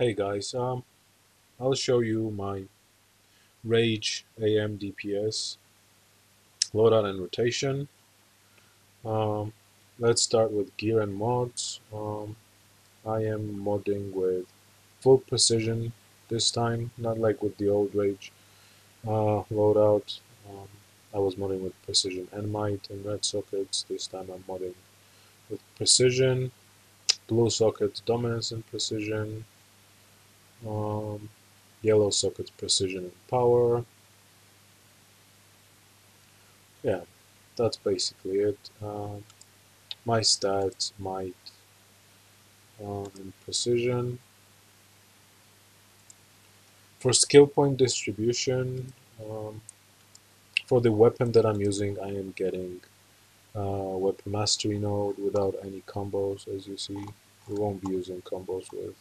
Hey guys, I'll show you my Rage AM DPS loadout and rotation. Um, let's start with gear and mods. I am modding with full precision this time, not like with the old Rage loadout. Um, I was modding with precision and might and red sockets. This time I'm modding with precision, blue sockets, dominance and precision, um, yellow sockets, precision and power. Yeah, that's basically it. My stats, might, and precision. For skill point distribution, for the weapon that I'm using, I am getting weapon mastery node without any combos, as you see. We won't be using combos with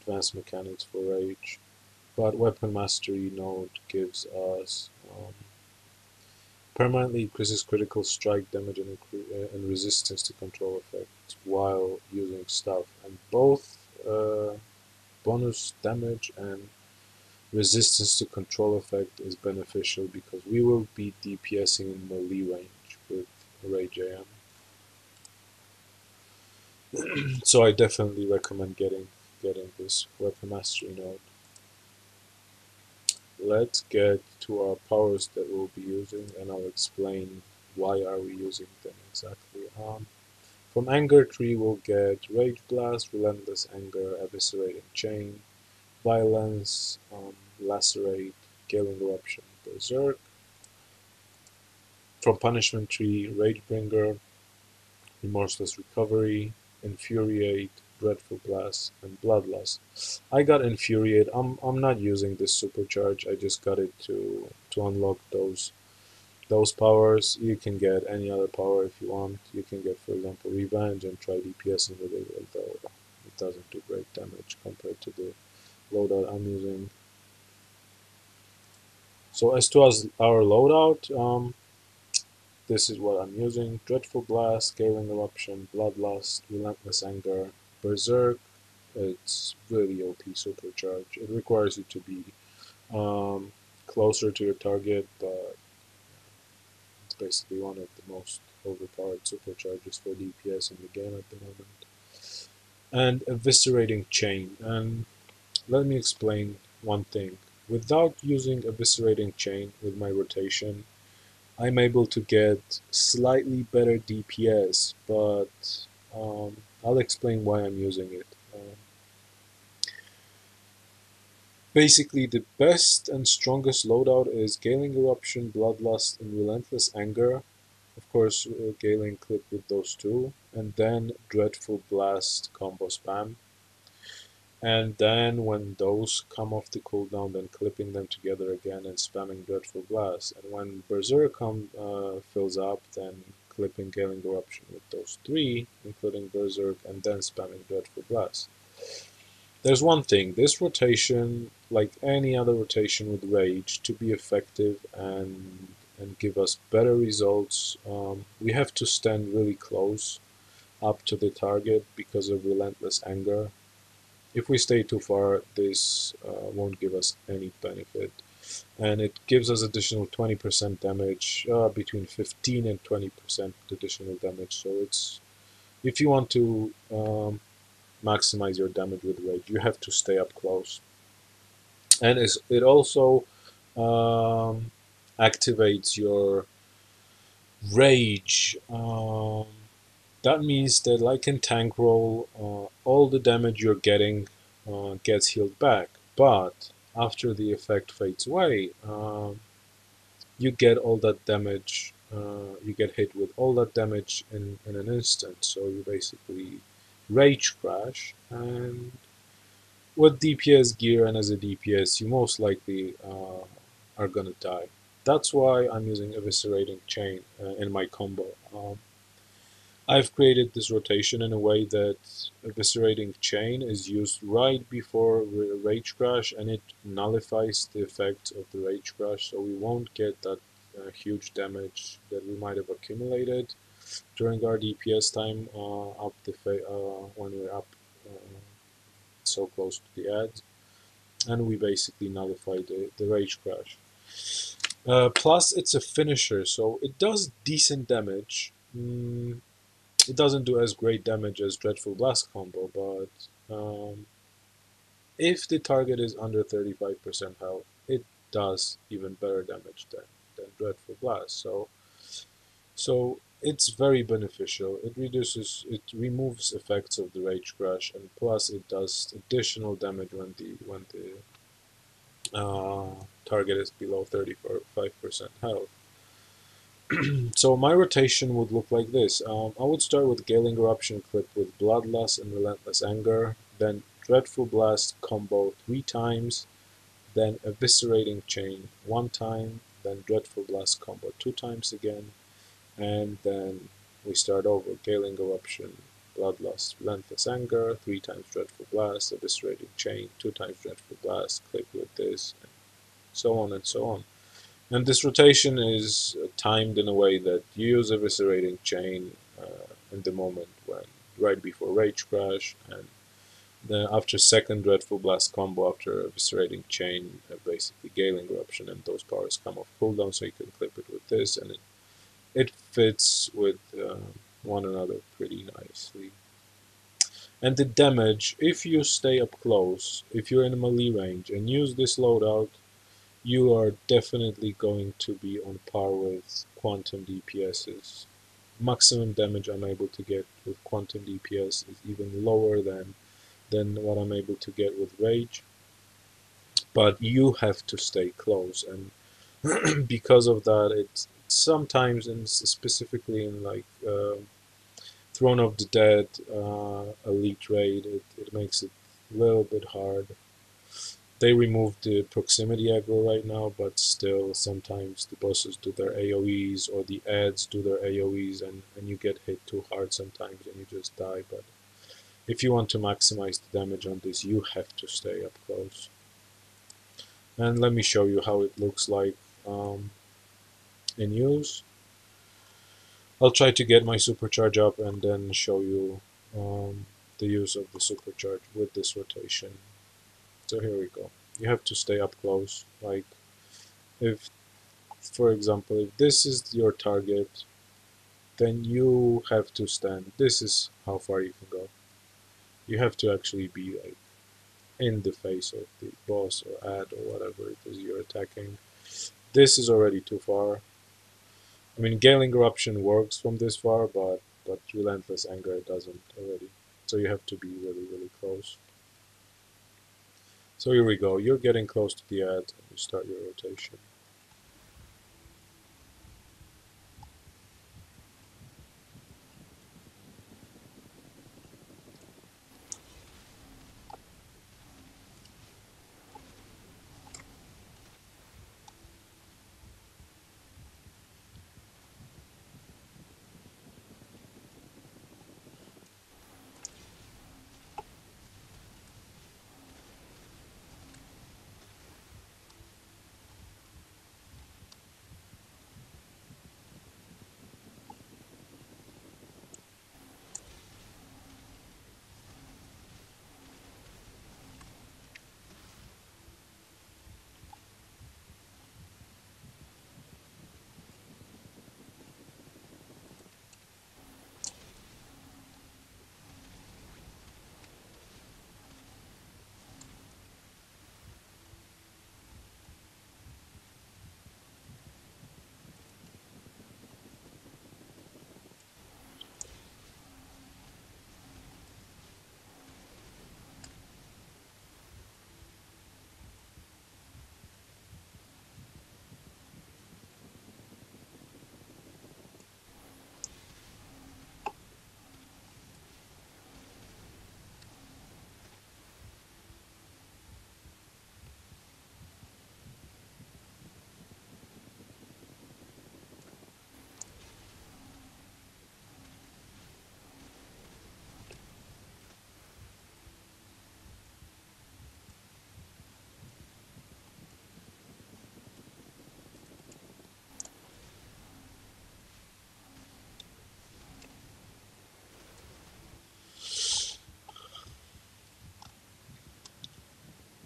advanced mechanics for rage, but weapon mastery node gives us permanently increases critical strike damage and resistance to control effects while using stuff, and both bonus damage and resistance to control effect is beneficial because we will be DPSing in melee range with Rage AM. So I definitely recommend getting this weapon mastery node. Let's get to our powers that we'll be using, and I'll explain why are we using them exactly. From Anger Tree we'll get Rage Blast, Relentless Anger, Eviscerating Chain, Violence, Lacerate, Gale Eruption, Berserk. From Punishment Tree, Ragebringer, Remorseless Recovery, Infuriate, Dreadful Blast, and Bloodlust. I got Infuriate. I'm not using this supercharge. I just got it to unlock those powers. You can get any other power if you want. You can get, for example, Revenge and try DPSing with it, although it doesn't do great damage compared to the loadout I'm using. So as to our loadout, this is what I'm using: Dreadful Blast, Scaling Eruption, Bloodlust, Relentless Anger, Berserk. It's really OP supercharge. It requires you to be um, closer to your target, but it's basically one of the most overpowered supercharges for DPS in the game at the moment. And Eviscerating Chain. And let me explain one thing. Without using Eviscerating Chain with my rotation, I'm able to get slightly better DPS, but I'll explain why I'm using it. Basically, the best and strongest loadout is Galing Eruption, Bloodlust, and Relentless Anger. Of course, Galing clipped with those two, and then Dreadful Blast combo spam. And then when those come off the cooldown, then clipping them together again and spamming Dreadful Blast. And when Berserk fills up, then clipping Galing Eruption with those three, including Berserk, and then spamming Dreadful Blast. There's one thing, this rotation, like any other rotation with Rage, to be effective and give us better results, we have to stand really close up to the target because of Relentless Anger. If we stay too far, this won't give us any benefit. And it gives us additional 20% damage, between 15 and 20% additional damage. So it's, if you want to maximize your damage with Rage, you have to stay up close. And it also um, activates your Rage. That means that, like in tank roll, all the damage you're getting gets healed back. But after the effect fades away, you get all that damage. You get hit with all that damage in an instant. So you basically rage crash, and with DPS gear and as a DPS, you most likely are gonna die. That's why I'm using Eviscerating Chain in my combo. I've created this rotation in a way that Eviscerating Chain is used right before Rage Crash, and it nullifies the effect of the Rage Crash, so we won't get that huge damage that we might have accumulated during our DPS time when we're up so close to the ad, and we basically nullify the rage crash. Plus, it's a finisher, so it does decent damage. It doesn't do as great damage as Dreadful Blast combo, but if the target is under 35% health, it does even better damage than Dreadful Blast. So it's very beneficial. It removes effects of the Rage Crash, and plus it does additional damage when the target is below 35% health. So my rotation would look like this. I would start with Galing Eruption clip with Bloodlust and Relentless Anger, then Dreadful Blast combo 3 times, then Eviscerating Chain 1 time, then Dreadful Blast combo 2 times again, and then we start over. Galing Eruption, Bloodlust, Relentless Anger, 3 times Dreadful Blast, Eviscerating Chain, 2 times Dreadful Blast, clip with this, and so on and so on. And this rotation is timed in a way that you use Eviscerating Chain in the moment when right before Rage Crash, and then after second Dreadful Blast combo, after Eviscerating Chain, basically Galing Eruption, and those powers come off cooldown, so you can clip it with this, and it fits with one another pretty nicely. And the damage, if you stay up close, if you're in melee range and use this loadout, you are definitely going to be on par with Quantum DPS's. Maximum damage I'm able to get with Quantum DPS is even lower than what I'm able to get with Rage. But you have to stay close, and because of that, it's sometimes, and specifically in like Throne of the Dead, Elite Raid, it makes it a little bit hard. They removed the proximity aggro right now, but still sometimes the bosses do their AoEs or the ads do their AoEs, and you get hit too hard sometimes and you just die. But if you want to maximize the damage on this, you have to stay up close. And let me show you how it looks like in use. I'll try to get my supercharge up and then show you the use of the supercharge with this rotation. So here we go. You have to stay up close. Like, if, for example, if this is your target, then you have to stand. This is how far you can go. You have to actually be like in the face of the boss or ad or whatever it is you're attacking. This is already too far. I mean, Galing Eruption works from this far, but Relentless Anger doesn't already. So you have to be really, really close. So here we go. You're getting close to the ad, and you start your rotation.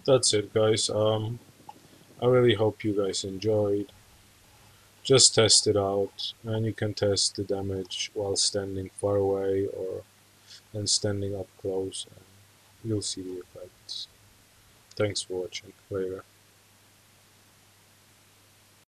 that's it, guys. I really hope you guys enjoyed. Just test it out, and you can test the damage while standing far away or and standing up close, and you'll see the effects. Thanks for watching. Later.